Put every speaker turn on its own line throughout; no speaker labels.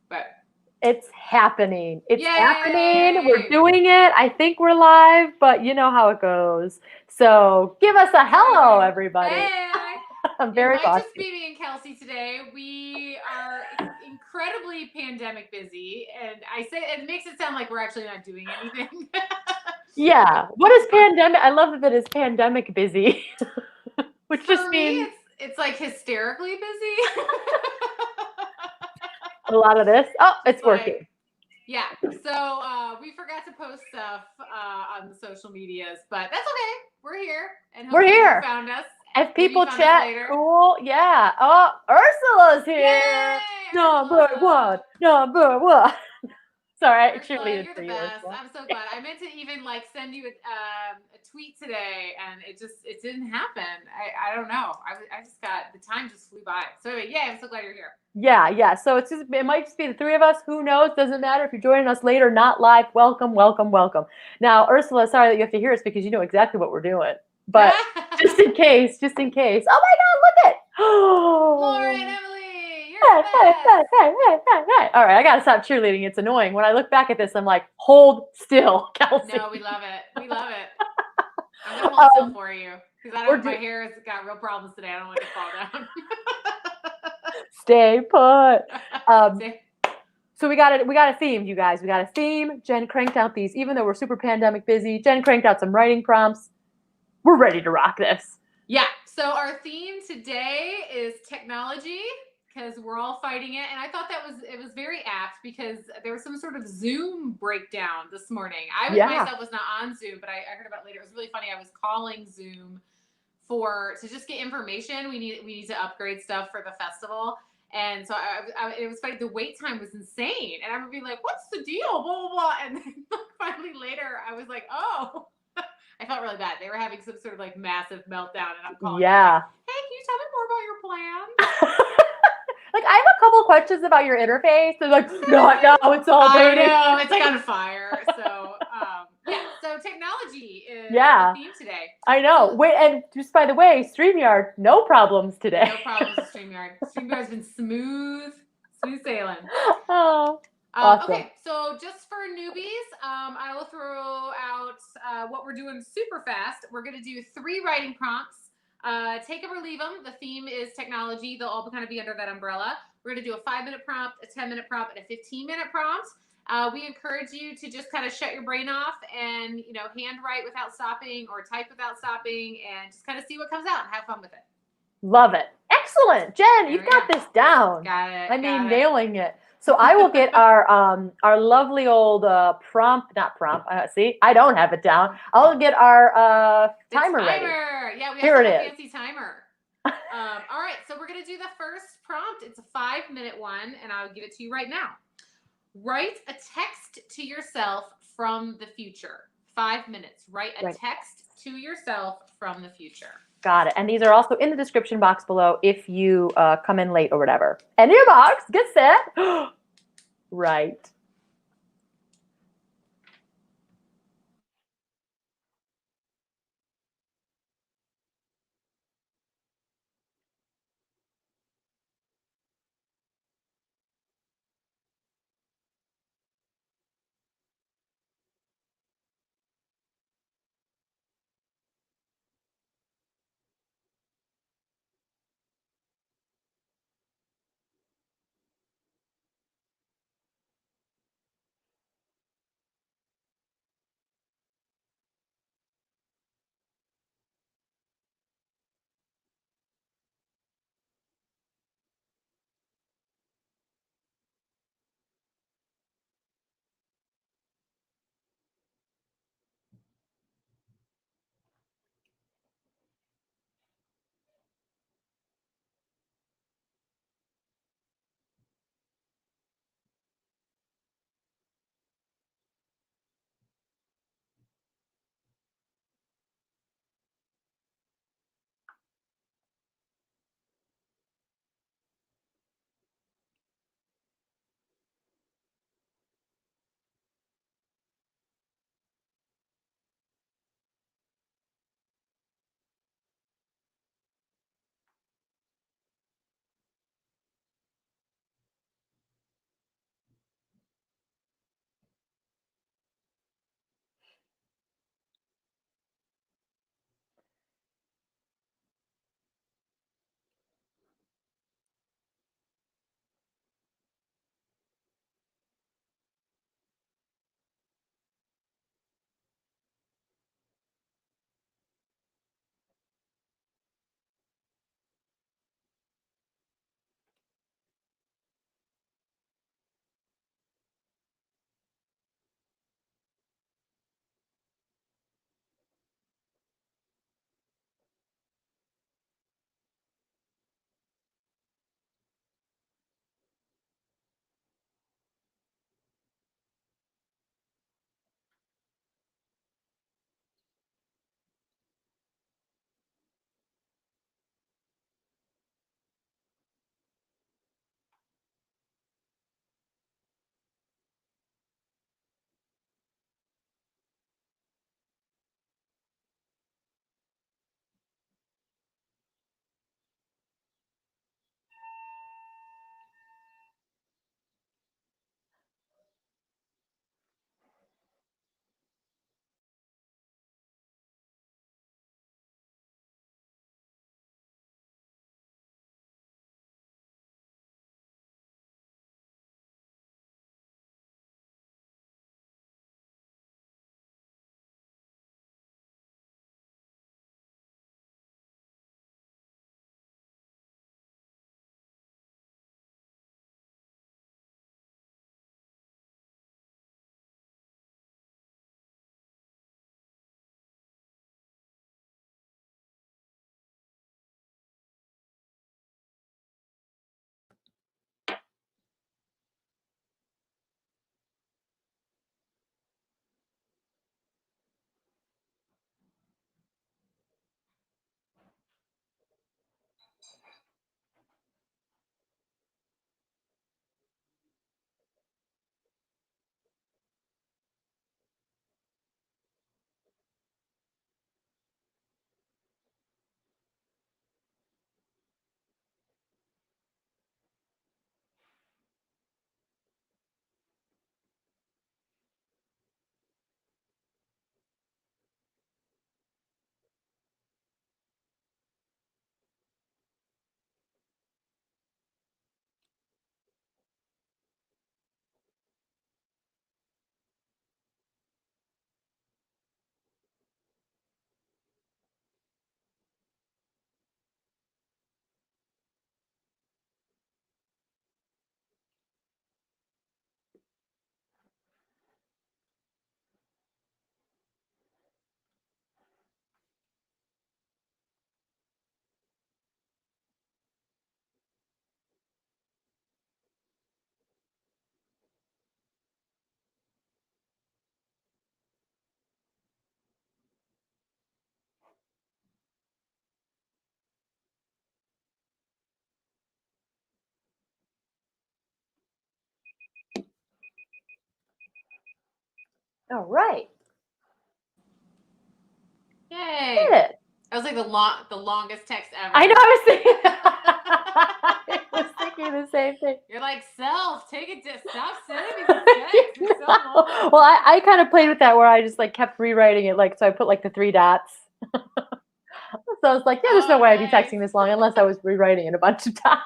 but
It's happening. It's happening. We're
yay!
doing it. I think we're live, but you know how it goes. So give us a hello,
True.
everybody.
Hey!
I'm
It
very
might just
bossy.
be me and Kelsie today. We are incredibly pandemic busy, and I say it makes it sound like we're actually not doing anything.
Yeah. What is pandemic? I love that it is pandemic busy, which just
For me,
means
it's like hysterically busy.
a lot of this. Oh,
Just
it's
like
working.
yeah. So we forgot to post stuff on the social medias, but that's okay. We're here, and
We're
hopefully you
here.
found us.
If
Maybe you
people
found us
chat,
later.
cool. Yeah. Oh, Ursula's here.
Yay,
Number one.
Ursula!
Number one. Sorry, I
Ursula,
cheerleaded
you're
for
the
you,
best.
Ursula.
I'm so glad. I meant to even like send you a tweet today, and it didn't happen. I don't know. I just got the time just flew by. So anyway, yeah, I'm so glad you're here.
Yeah, yeah. So it might just be the three of us. Who knows? Doesn't matter if you're joining us later, not live. Welcome, welcome, welcome. Now, Ursula, sorry that you have to hear us because you know exactly what we're doing. But just in case, just in case. Oh my God, look it!
Lauren,
Oh,
Emily, you're
hey,
the
hey,
best.
hey, hey, hey, hey, hey. All right, I gotta stop cheerleading. It's annoying. When I look back at this, I'm like, hold still,
No,
Kelsie.
we love it. We love it. I'm gonna hold still
Um,
for you because I
we're
don't. My
do-
hair has got real problems today. I don't want it to fall down.
stay put. Um,
Say,
So we got a theme, you guys. We got a theme. Jen cranked out these, even though we're super pandemic busy. Jen cranked out some writing prompts. We're ready to rock this.
yeah. So our theme today is technology because we're all fighting it, and I thought it was very apt because there was some sort of Zoom breakdown this morning. I
Yeah.
myself was not on Zoom, but I heard about it later. It was really funny. I was calling Zoom for to just get information. We need to upgrade stuff for the festival. And so it was funny. The wait time was insane, and I would be like, "What's the deal?" Blah blah blah. And then finally later, I was like, "Oh." I felt really bad. They were having some sort of like massive meltdown, and I'm calling them like,
Yeah.
"Hey, can you tell me more about your plans?"
Like I have a couple questions about your interface. They're like, not now, it's all
I
burning.
know it's like on fire. So yeah, so technology is the
Yeah.
theme today.
I know.
So
Wait, and just by the way, StreamYard, no problems today.
no problems with StreamYard. StreamYard's been smooth sailing.
Oh, awesome.
Okay, so just for newbies, I will throw out what we're doing super fast. We're going to do 3 writing prompts. Take them or leave them. The theme is technology. They'll all kind of be under that umbrella. We're going to do a 5-minute prompt, a 10-minute prompt, and a 15-minute prompt. We encourage you to just kind of shut your brain off and handwrite without stopping or type without stopping, and just kind of see what comes out and have fun with it.
Love it. Excellent. Jen,
There
you've
we go.
got this down.
Got it.
I mean,
Got it.
nailing it. So I will get our lovely old prompt, not prompt. See, I don't have it down. I'll get our
The
timer ready.
timer. Yeah, we have
Here
to
it
have a
is.
fancy timer. All right, so we're going to do the first prompt. It's a 5-minute one, and I'll give it to you right now. Write a text to yourself from the future. 5 minutes. Write a
Right.
text to yourself from the future.
Got it. And these are also in the description box below if you come in late or whatever. And your box, get set. Right. All right.
Yay.
Good.
That was like the longest text ever.
I know. I was thinking the same thing.
You're like, self, take it. Stop sending me this text. It's so long.
Well, I kind of played with that where I just like kept rewriting it. Like, so I put like the 3 dots. So I was like, yeah, there's no way I'd be texting this long unless I was rewriting it a bunch of times.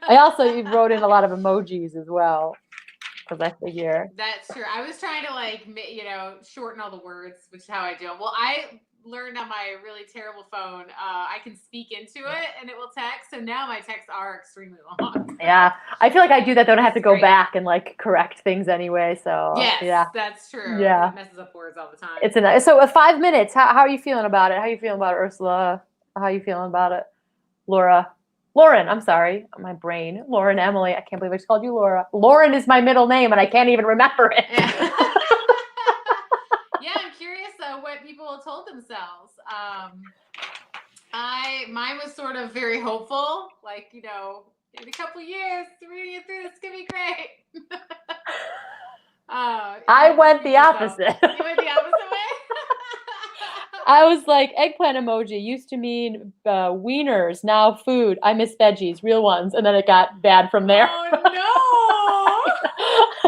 I also wrote in a lot of emojis as well. Because I figure.
That's true. I was trying to like, shorten all the words, which is how I do it. Well, I learned on my really terrible phone, I can speak into it and it will text. So now my texts are extremely long.
Yeah. I feel like I do that, though. I have to go back and like correct things anyway. So
yes,
yeah,
that's true.
Yeah.
It messes up words all the time.
It's so 5 minutes. How are you feeling about it? How are you feeling about it, Ursula? How are you feeling about it? Lauren, I'm sorry. My brain. Lauren, Emily. I can't believe I just called you Laura. Lauren is my middle name and I can't even remember it.
Yeah, I'm curious what people told themselves. Mine was sort of very hopeful, like, in a couple years, reading it through, it's gonna be great.
I went the opposite.
You went the opposite way?
I was like, eggplant emoji used to mean wieners, now food. I miss veggies, real ones. And then it got bad from there.
Oh,
no.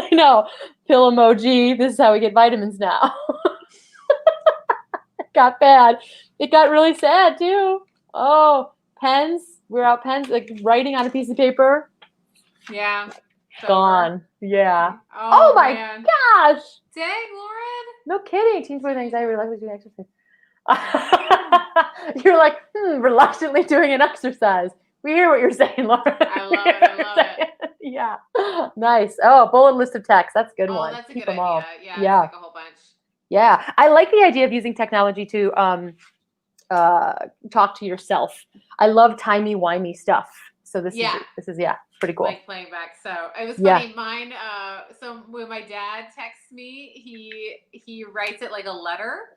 I know. Pill emoji, this is how we get vitamins now. It got bad. It got really sad, too. Oh, pens. We're out pens, like writing on a piece of paper.
Yeah.
Gone. Yeah.
Oh
my
man.
gosh.
Dang, Lauren.
No kidding. Teens Boy Things I reluctantly doing exercise. You're like, reluctantly doing an exercise. We hear what you're saying, Lauren.
I love it. I love it.
Yeah. Nice. Oh, bullet list of text. That's a good one.
That's a
Keep
good
them all.
idea.
Yeah.
It's like a whole bunch.
Yeah. I like the idea of using technology to talk to yourself. I love timey-wimey stuff. So this is pretty cool.
Like playing back. So it was funny. Mine. So when my dad texts me, he writes it like a letter.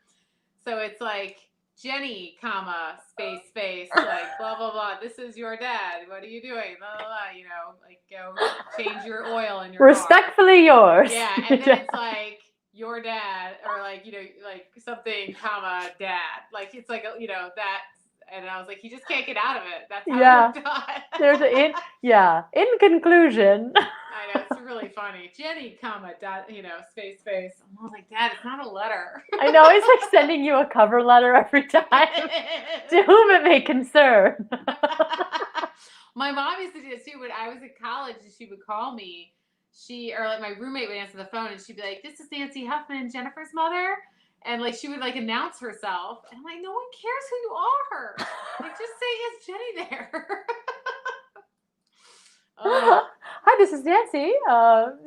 So it's like Jenny, comma, space, like blah blah blah. This is your dad. What are you doing? Blah blah blah. Like go change your oil in your
respectfully
car.
Yours.
Yeah, and then it's like your dad, or like like something, comma, dad. Like it's like that. And I was like, he just can't get out of it. That's how it worked out.
There's in conclusion.
I know, it's really funny. Jenny, comma, dot, space. I was like, Dad, it's not a letter.
I know, he's like sending you a cover letter every time. To whom it may concern.
My mom used to do it too. When I was in college, she would call me. Or like my roommate would answer the phone and she'd be like, this is Nancy Huffman, Jennifer's mother. And like she would like announce herself, and I'm like, no one cares who you are. Like just say, is Jenny there?
Hi, this is Nancy.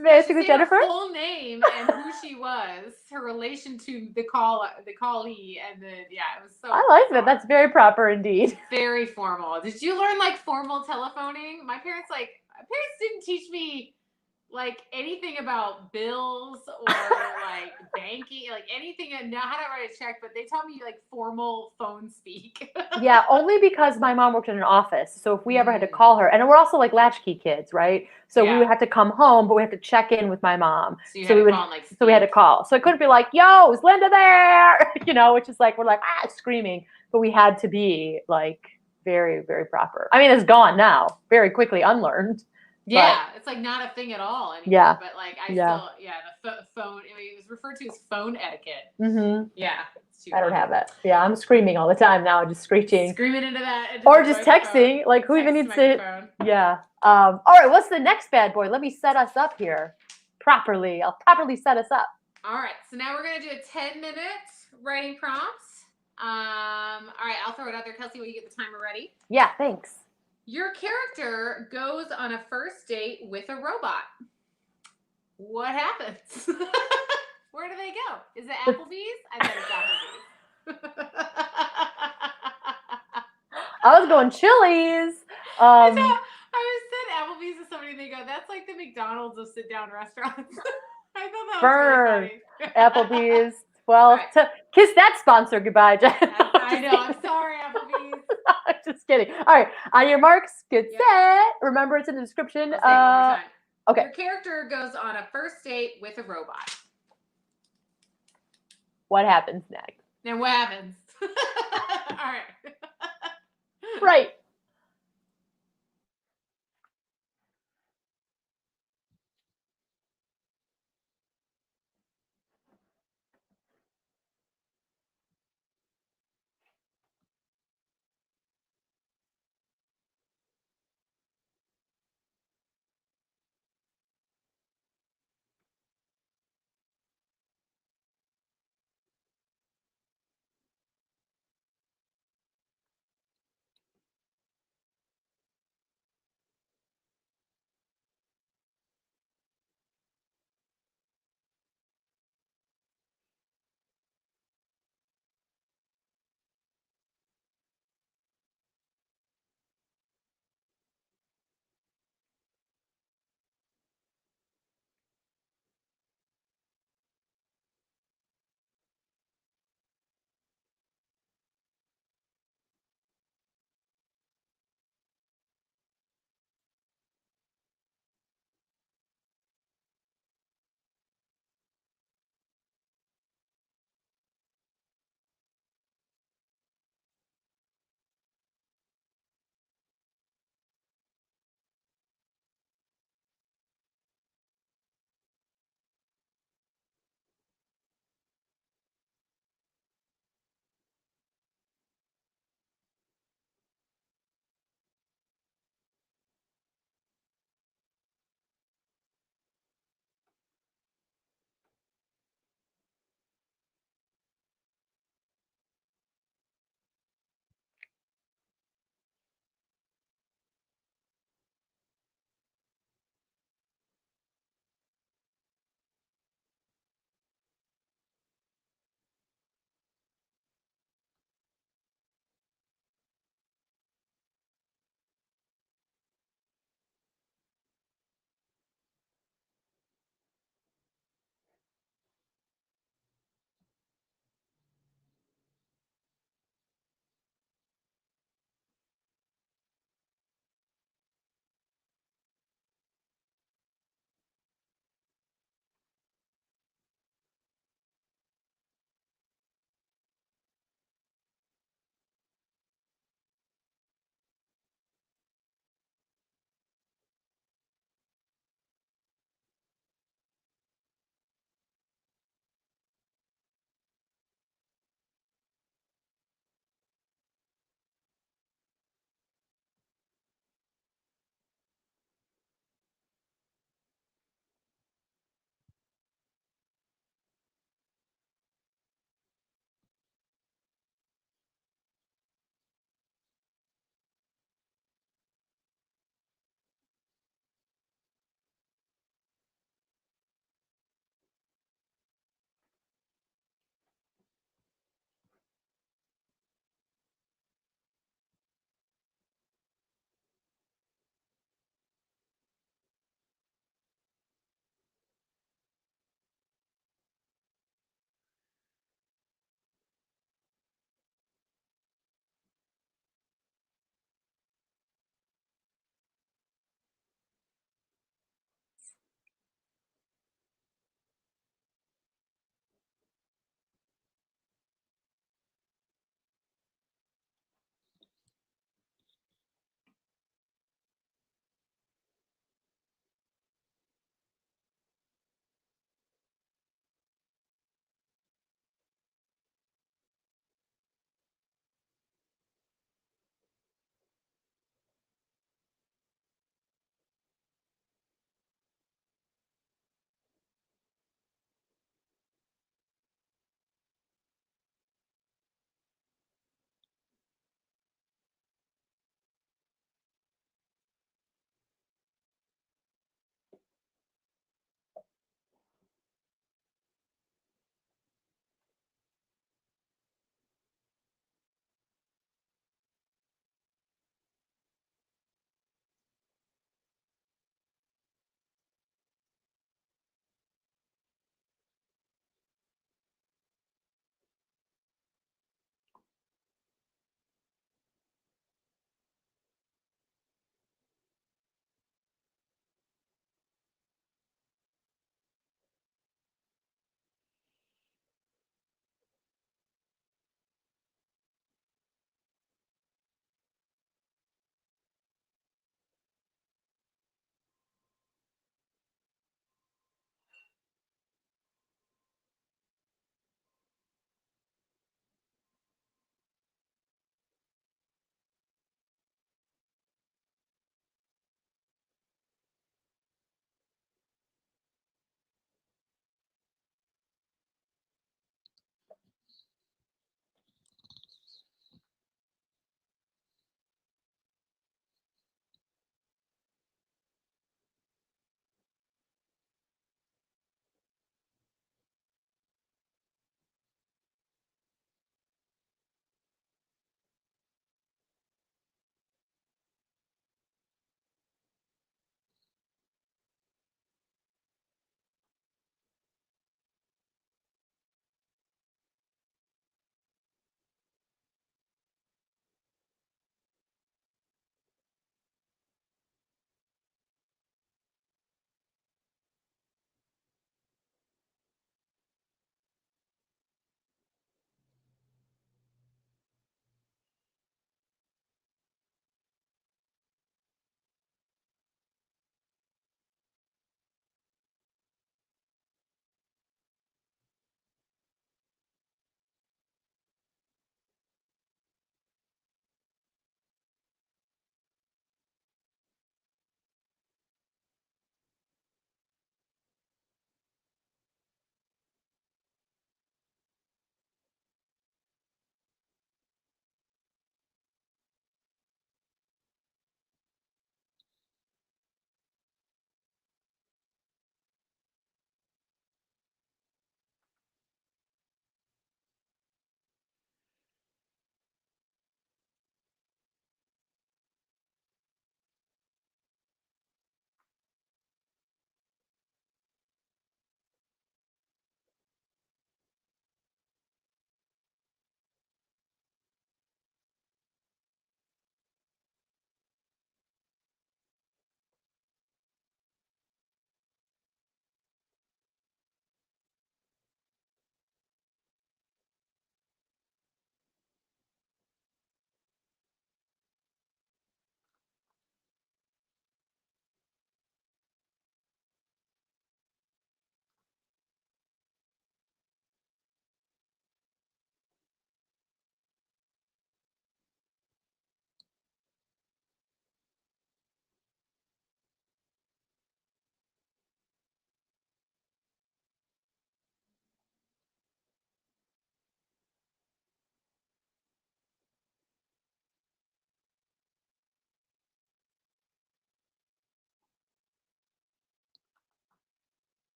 May I speak with Jennifer?
Her full name and who she was, her relation to the callee, and then it was so.
I like that. That's very proper indeed.
Very formal. Did you learn like formal telephoning? My parents didn't teach me like anything about bills or like banking, like anything, and know how to write a check, but they taught me like formal phone speak.
Yeah, only because my mom worked in an office. So if we ever had to call her, and we're also like latchkey kids, right? So we would have to come home, but we had to check in with my mom. So we had to call. So it couldn't be like, yo, is Linda there? Which is like, we're like, screaming. But we had to be like very, very proper. I mean, it's gone now, very quickly unlearned.
Yeah, it's like not a thing at all anymore.
Yeah.
But like still, the phone, it was referred to as phone etiquette.
Mm-hmm.
Yeah.
I don't have it. Yeah, I'm screaming all the time now, just screeching.
Screaming into that.
Or just texting. Like, who even needs to? Yeah. All right, what's the next bad boy? Let me set us up here properly. I'll properly set us up.
All right, so now we're going to do a 10-minute writing prompts. All right, I'll throw it out there. Kelsie, will you get the timer ready?
Yeah, thanks.
Your character goes on a first date with a robot. What happens? Where do they go? Is it Applebee's? I bet it's Applebee's.
I was going Chili's.
I said Applebee's to somebody and they go, that's like the McDonald's of sit-down restaurants. I thought that was really
funny. Applebee's. Well, kiss that sponsor goodbye, Jen.
I know. I'm sorry, Applebee's.
Just kidding. All right. On your marks, get set. Remember, it's in the description.
I'll say it one more time.
Okay.
Your character goes on a first date with a robot.
what happens next.
Then what happens? All right.
Right.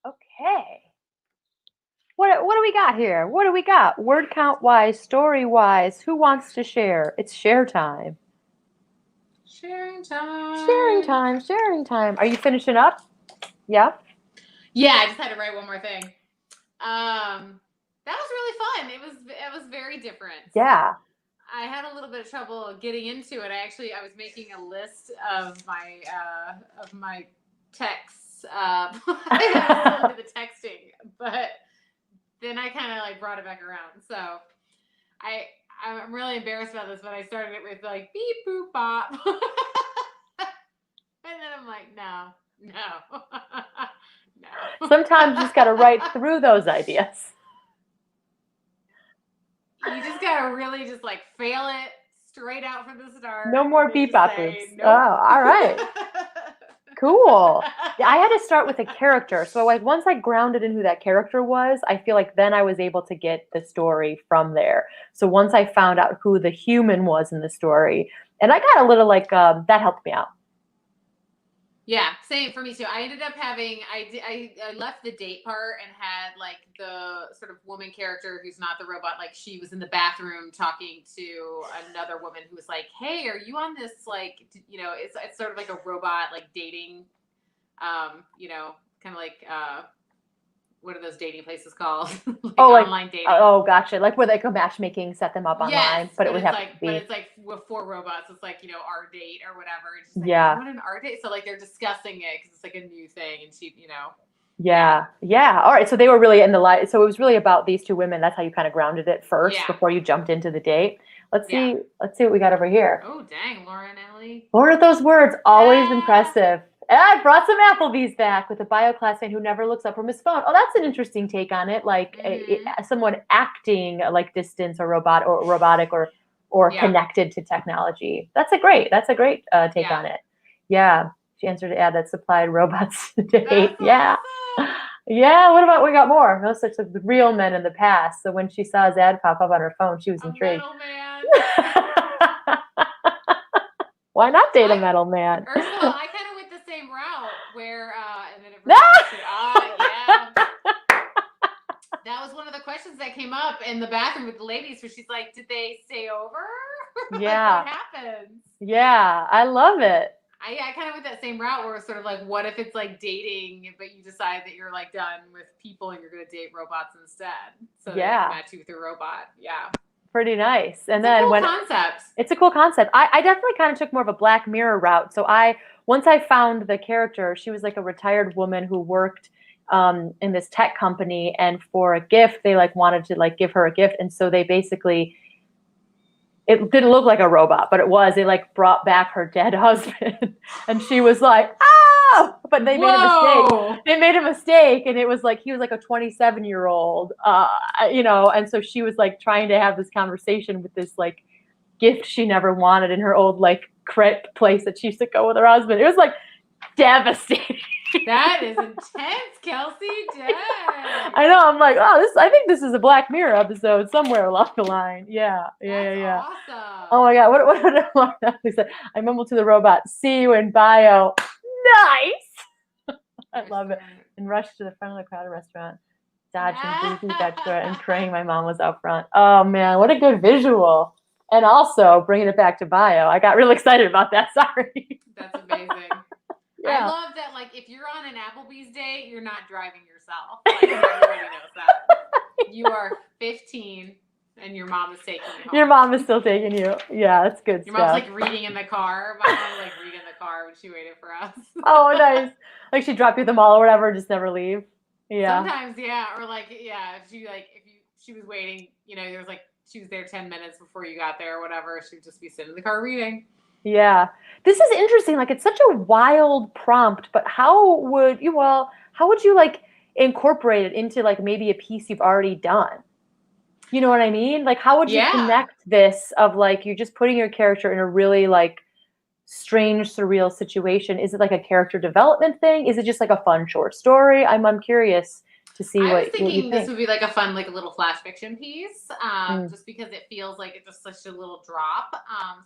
Okay. What do we got here? What do we got? Word count wise, story wise. Who wants to share? It's share time.
Sharing time.
Sharing time. Sharing time. Are you finishing up? Yeah.
Yeah, I just had to write one more thing. That was really fun. It was very different.
Yeah.
I had a little bit of trouble getting into it. I was making a list of my texts. I still did the texting, but then I kind of like brought it back around. So I'm really embarrassed about this, but I started it with like beep boop bop, and then I'm like, no. No.
Sometimes you just got to write through those ideas.
You just got to really just like fail it straight out from the start.
No more beep bop boops.
Nope.
Oh, all right. Cool. Yeah, I had to start with a character. So like once I grounded in who that character was, I feel like then I was able to get the story from there. So once I found out who the human was in the story, and I got a little like that helped me out.
Yeah, same for me too. I ended up having I left the date part and had like the sort of woman character who's not the robot. Like she was in the bathroom talking to another woman who was like, "Hey, are you on this like it's sort of like a robot like dating, kind of like what are those dating places called? Like online dating.
Oh, gotcha. Like where they go matchmaking, set them up online, but it would have to be.
But it's like with 4 robots. It's like our date or whatever. It's just like,
yeah.
You want an our date? So like they're discussing it because it's like a new thing, and she,
Yeah. All right. So they were really in the light. So it was really about these 2 women. That's how you kind of grounded it first before you jumped into the date. Let's see what we got over here.
Oh, dang, Laura and Emily.
Lord of those words, always impressive. And I brought some Applebee's back with a bio classmate who never looks up from his phone. Oh, that's an interesting take on it. Like someone acting like distant or robotic or connected to technology. That's a great take on it. Yeah. She answered to add that supplied robots to date. Yeah. Awesome. Yeah. What about, we got more. No such like the real men in the past. So when she saw his ad pop up on her phone, she was intrigued.
Metal man.
Why not date a metal man?
Ursula, I kind of went the same route where, and then it yeah. That was one of the questions that came up in the bathroom with the ladies, where she's like, "Did they stay over?
Yeah.
Like, what happens?"
Yeah, I love it.
I kind of went that same route where it's sort of like, what if it's like dating, but you decide that you're like done with people and you're going to date robots instead, so they can match you with a robot. Yeah.
Pretty nice. And
it's
then
a cool concept.
It's a cool concept. I definitely kind of took more of a Black Mirror route. So once I found the character, she was like a retired woman who worked in this tech company, and for a gift, they like wanted to like give her a gift, and so they basically, it didn't look like a robot, but it was. They like brought back her dead husband, and she was like, "Oh!" But they made a mistake. They made a mistake, and it was like he was like a 27-year-old, and so she was like trying to have this conversation with this like gift she never wanted in her old like crepe place that she used to go with her husband. It was like devastating.
That is intense, Kelsie. Jen.
I know. I'm like, oh, I think this is a Black Mirror episode somewhere along the line. Yeah.
That's awesome.
Oh my God. What said? I mumbled to the robot, "See you in bio." Nice. I love it. And rushed to the front of the crowded restaurant, dodging boozy bachelorette and praying my mom was out front. Oh man, what a good visual. And also bringing it back to bio. I got real excited about that. Sorry.
That's amazing. Yeah. I love that, like, if you're on an Applebee's date, you're not driving yourself. Like, everybody knows that. You are 15, and your mom is taking you home.
Your mom is still taking you. Yeah, that's good
stuff. Your mom's, like, reading in the car. My mom was, like, reading in the car when she waited for us.
Oh, nice. Like, she'd drop you at the mall or whatever, just never leave. Yeah.
Sometimes, yeah. Or, like, yeah, if she was waiting, there was, like, she was there 10 minutes before you got there or whatever, she'd just be sitting in the car reading.
Yeah. This is interesting. Like, it's such a wild prompt, but how would you like incorporate it into like maybe a piece you've already done? You know what I mean? Like, how would you connect this of like, you're just putting your character in a really like strange, surreal situation? Is it like a character development thing? Is it just like a fun short story? I'm curious to see
I was
what you
thinking
think.
This would be like a fun, like a little flash fiction piece, just because it feels like it's just such a little drop.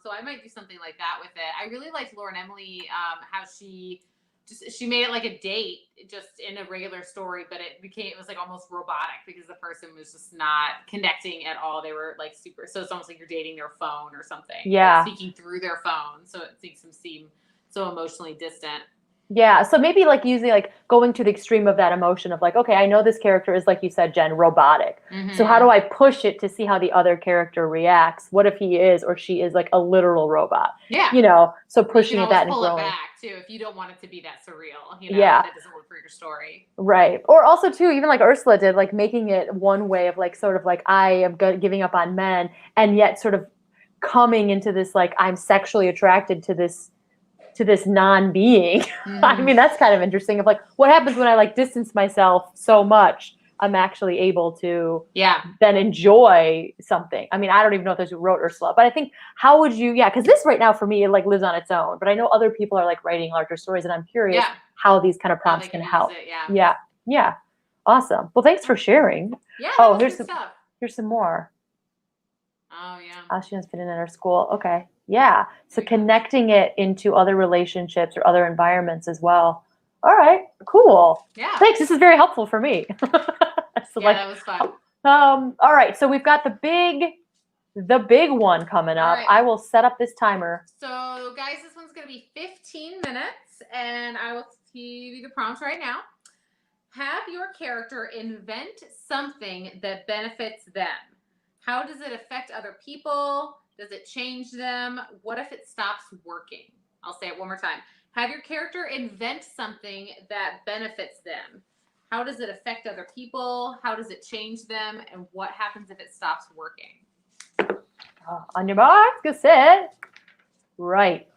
So I might do something like that with it. I really liked Laura and Emily, how she she made it like a date just in a regular story, but it was like almost robotic because the person was just not connecting at all. They were like super, so it's almost like you're dating their phone or something.
Yeah.
Like speaking through their phone. So it makes them seem so emotionally distant.
Yeah, so maybe like using like going to the extreme of that emotion of like, okay, I know this character is like you said, Jen, robotic. So how do I push it to see how the other character reacts? What if he is or she is like a literal robot?
Yeah.
You know, so
You
pushing
can
at that
always
and
pull it
growing.
back too if you don't want it to be that surreal. You know,
Yeah.
that doesn't work for your story.
Right. Or also too, even like Ursula did, like making it one way of like sort of like I am giving up on men, and yet sort of coming into this like I'm sexually attracted to this non-being. I mean, that's kind of interesting of like what happens when I like distance myself so much I'm actually able to then enjoy something. I mean, I don't even know if there's who wrote Ursula, but I think how would you, because this right now for me, it like lives on its own, but I know other people are like writing larger stories and I'm curious how these kind of prompts can help. Yeah. Awesome. Well, thanks for sharing.
Yeah, here's some stuff.
Here's some more.
Oh, yeah.
She doesn't fit in our school. Okay. Yeah. So connecting it into other relationships or other environments as well. All right. Cool.
Yeah.
Thanks. This is very helpful for me.
So that was fun.
All right. So we've got the big one coming up.
Right.
I will set up this timer.
So guys, this one's going to be 15 minutes and I will give you the prompts right now. Have your character invent something that benefits them. How does it affect other people? Does it change them? What if it stops working? I'll say it one more time. Have your character invent something that benefits them. How does it affect other people? How does it change them? And what happens if it stops working?
On your marks, get set. Right.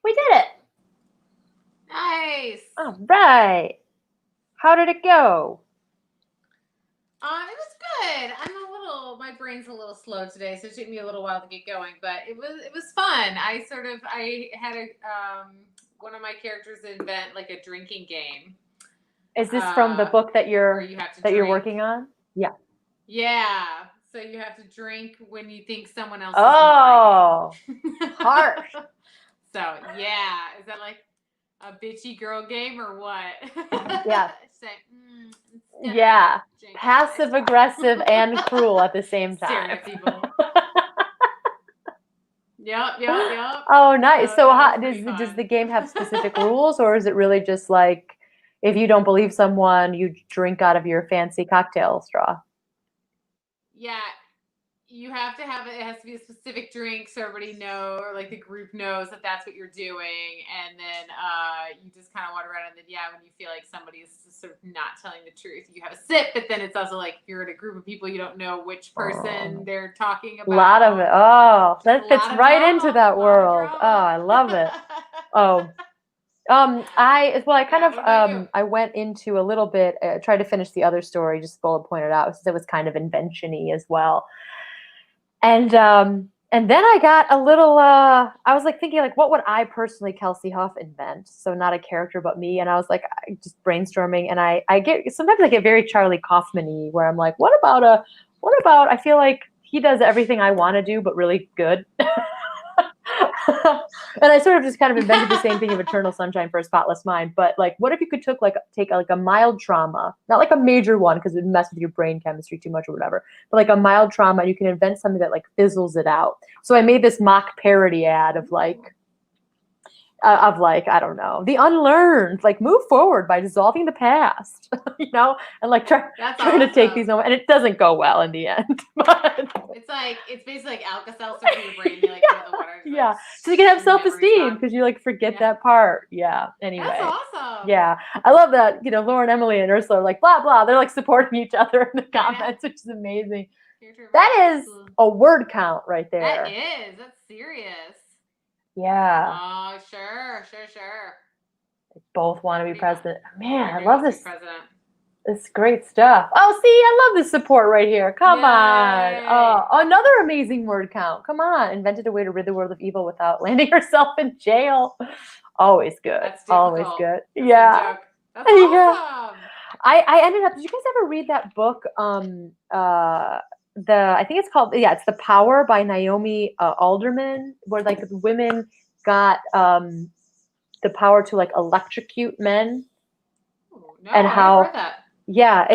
We did it.
Nice.
All right. How did it go?
It was good. My brain's a little slow today, so it took me a little while to get going, but it was fun. I had one of my characters invent like a drinking game.
Is this from the book that you're working on? Yeah.
Yeah. So you have to drink when you think someone else is lying.
Harsh.
So yeah, is that like a bitchy girl game or what?
Yeah.
Yeah.
Passive aggressive and cruel at the same time.
Staring at people. Yep.
Oh, nice. So does the game have specific rules, or is it really just like if you don't believe someone, you drink out of your fancy cocktail straw?
Yeah. You have to have it. It has to be a specific drink, so everybody knows, or like the group knows that that's what you're doing. And then you just kind of wander around. And then when you feel like somebody's sort of not telling the truth, you have a sip. But then it's also like if you're in a group of people, you don't know which person they're talking about.
A lot of it. Oh, that fits right into that world. Oh, I love it. I went into a little bit, tried to finish the other story, just bullet pointed out, since it was kind of invention-y as well. And then I got a little, I was like thinking like, what would I personally, Kelsie Huff, invent? So not a character, but me. And I was like, just brainstorming. And sometimes I get very Charlie Kaufman-y, where I'm like, what about, I feel like he does everything I want to do, but really good. And I sort of just kind of invented the same thing of Eternal Sunshine for a Spotless Mind. But like, what if you could take a mild trauma, not like a major one because it would mess with your brain chemistry too much or whatever, but like a mild trauma, and you can invent something that like fizzles it out. So I made this mock parody ad of like, I don't know, the unlearned, like move forward by dissolving the past, and like trying to take these moments, and it doesn't go well in the end. But
it's basically like Alka-Seltzer for your brain. You like throw the water.
Yeah, so you can have self-esteem because you like forget that part. Yeah. Anyway.
That's awesome.
Yeah, I love that. Lauren, Emily, and Ursula are like blah blah. They're like supporting each other in the comments, which is amazing. That is a word count right there.
That is. That's serious.
Yeah.
Oh, sure.
They both want to be president. Man, I love this. It's great stuff. Oh, see, I love this support right here. Come on. Oh, another amazing word count. Come on. Invented a way to rid the world of evil without landing herself in jail. Always good.
That's
always good.
That's
yeah.
That's awesome.
Yeah. I ended up, did you guys ever read that book? I think it's called, it's The Power by Naomi Alderman, where like women got the power to like electrocute men.
No, and how I heard that.
Yeah,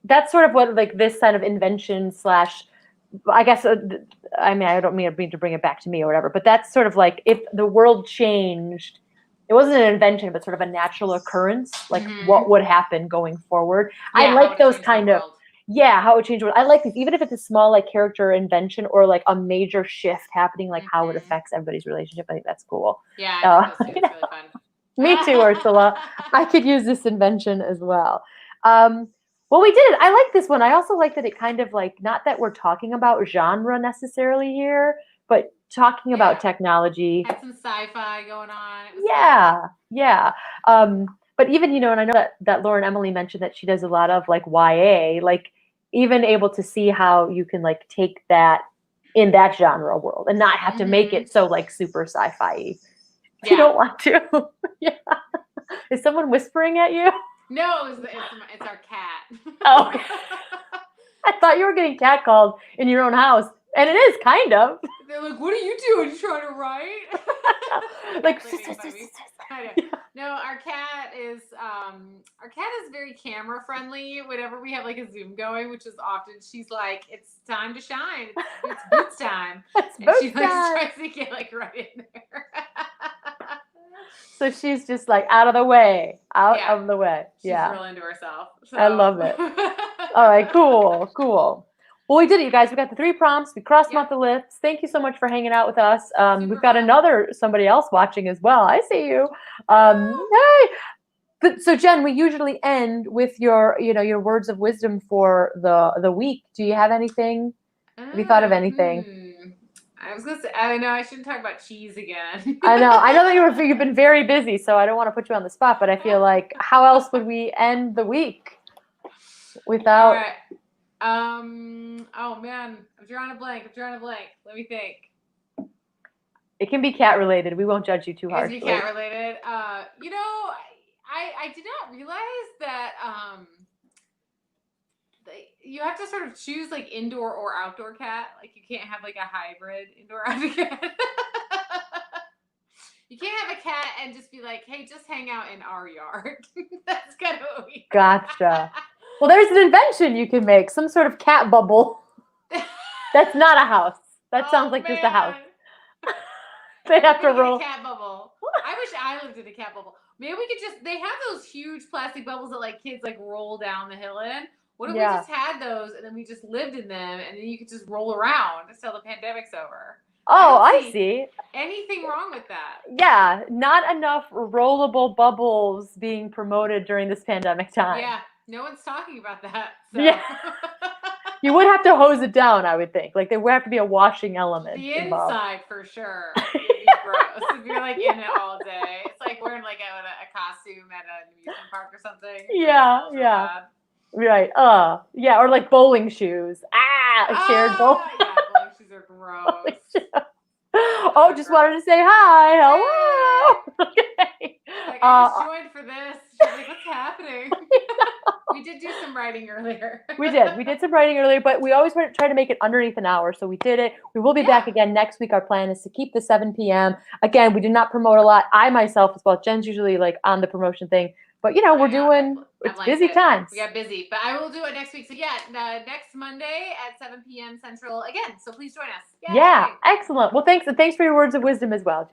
that's sort of what like this kind of invention / I guess I don't mean to bring it back to me or whatever, but that's sort of like if the world changed, it wasn't an invention, but sort of a natural occurrence, like what would happen going forward. I like those kind of how it would change the world. I like these, even if it's a small like character invention or like a major shift happening, like how it affects everybody's relationship. I think that's cool.
Yeah, I think that's really fun.
Me too, Ursula. I could use this invention as well. Well, we did it. I like this one. I also like that it kind of like, not that we're talking about genre necessarily here, but talking about technology.
Had some sci-fi going on.
Yeah. But even, and I know that Lauren Emily mentioned that she does a lot of like YA, like even able to see how you can like take that in that genre world and not have to make it so like super sci-fi-y. You don't want to. Yeah. Is someone whispering at you?
No, it's our cat.
Oh. I thought you were getting catcalled in your own house. And it is kind of.
They're like, what are you doing? You trying to write?
Like,
no, our cat is very camera friendly. Whenever we have like a Zoom going, which is often, she's like, it's time to shine. It's boots time. She tries to get like right in there.
So she's just like out of the way. Of the way.
She's real into herself. So.
I love it. All right, cool. Well, we did it, you guys. We got the 3 prompts. We crossed them off the list. Thank you so much for hanging out with us. We've got somebody else watching as well. I see you. Hey. But so Jen, we usually end with your words of wisdom for the week. Do you have anything? Have you thought of anything?
I was gonna say, I know I shouldn't talk about cheese again.
I know that you've been very busy, so I don't want to put you on the spot, but I feel like how else would we end the week without?
All right. Oh man, I'm drawing a blank. Let me think.
It can be cat related. We won't judge you too harshly.
It can be cat related. You know, I did not realize that you have to sort of choose like indoor or outdoor cat. Like you can't have like a hybrid indoor outdoor cat. You can't have a cat and just be like, hey, just hang out in our yard. That's kind of weird.
Gotcha. Well, there's an invention you can make, some sort of cat bubble. That's not a house. That sounds like just a house. They have to roll.
A cat bubble. I wish I lived in a cat bubble. Maybe we could they have those huge plastic bubbles that like kids like roll down the hill in. What if we just had those and then we just lived in them and then you could just roll around until the pandemic's over?
Oh, I see.
Anything wrong with that?
Yeah, not enough rollable bubbles being promoted during this pandemic time.
Yeah, no one's talking about that. So.
Yeah. You would have to hose it down, I would think. Like there would have to be a washing element.
The
involved.
Inside for sure. It'd be gross if you're like in it all day. It's like wearing like a costume at an amusement park or something.
Yeah, yeah. Right. Yeah, or like bowling shoes. Shared bowling.
Yeah, bowling shoes are gross.
Oh, just wanted to say hi. Hello. Okay.
Like, I just joined for this. She's like, what's happening? We did do some writing earlier.
We did some writing earlier, but we always try to make it underneath an hour, so we did it. We will be back again next week. Our plan is to keep the 7 p.m. Again, we did not promote a lot. I myself as well. Jen's usually like on the promotion thing. But, we're doing, it's busy times.
We got busy. But I will do it next week. So, next Monday at 7 p.m. Central again. So, please join us. Yay.
Yeah, excellent. Well, thanks for your words of wisdom as well, Jen.